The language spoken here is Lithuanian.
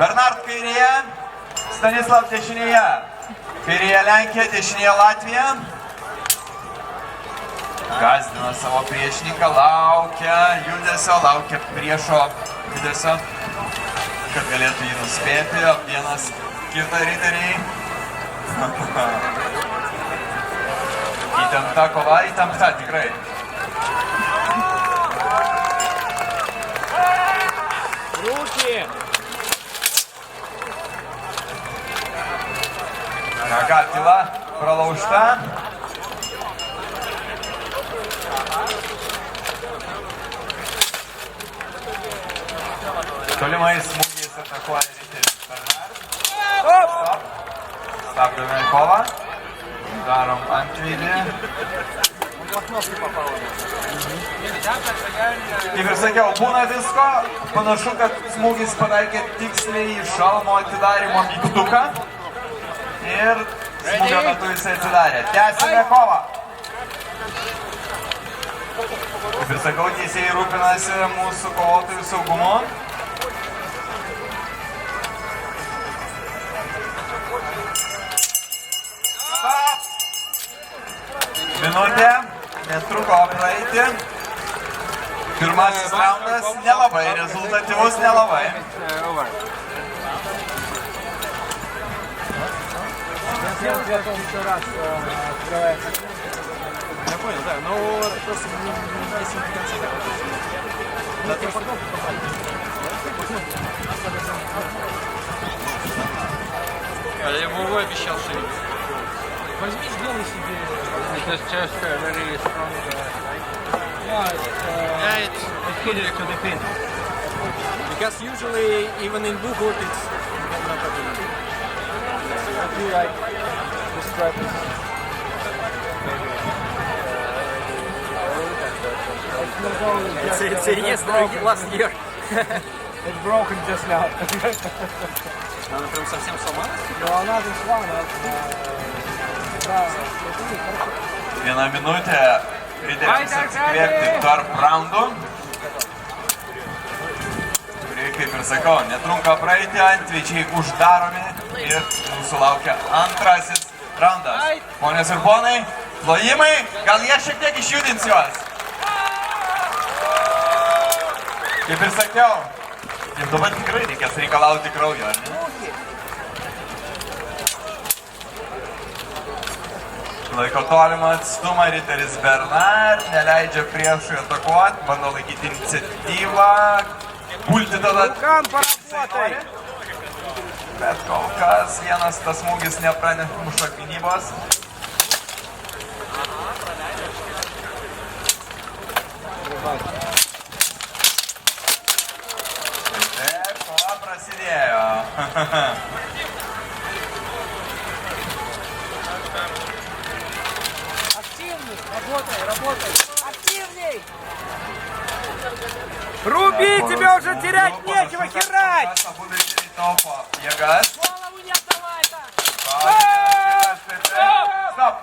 Bernard kairėje, Stanislav dešinėje. Kairėje Lenkija, dešinėje Latvija. Gazdina savo priešininką, laukia judesio, laukia priešo judesio, kad galėtų jį nuspėti. Vienas kitą riteriai. Įtempta kova, įtempta tikrai. Руки! Ką, tyla pralaužta. Tolimais smūgiais atakuoja riteris Bernard. Stabdome kovą. Darom antvidį. Kaip ir sakiau, būna visko. Panašu, kad smūgis pataikė tiksliai į šalmo atidarimo mygtuką. Ir smūgio metu jisai atsidarė. Tęsime kovą. Kaip ir sakau, teisėjai rūpinasi mūsų kovotojų saugumu. Minutė, netruko praeiti. Pirmasis raundas nelabai, rezultatyvus nelabai. Я еще раз открывается. Я понял, да, но просто не до конца. Да, ты Я ему обещал шевелить. возьми, сделай себе. Because just very strong. Yeah, it's depends. Because usually, even in blue boot, it's not a good. I feel like the strap is maybe it's last year. It's broken just now. Она прям совсем сломалась? Но она зашла, Viena minutė riteriams atsikvėpti tarp raundų. Kurie, kaip ir sakau, netrunka praeiti, antvyčiai uždaromi ir mūsų laukia antrasis raundas. Ponios ir ponai, plojimai, gal jie šiek tiek išjudins juos. Kaip ir sakiau, ir dabar tikrai reikės reikalauti kraujo, ar ne? Laiko tolimą atstumą riteris Bernard, neleidžia priešui atakuoti, bando laikyti iniciatyvą, pulti tada. Bet kol kas vienas tas smūgis nepranemuša gynybos. Ir kova prasidėjo. Работай! Активней! Руби, тебе уже терять нечего, херать! Голову не отдавай так! Стоп!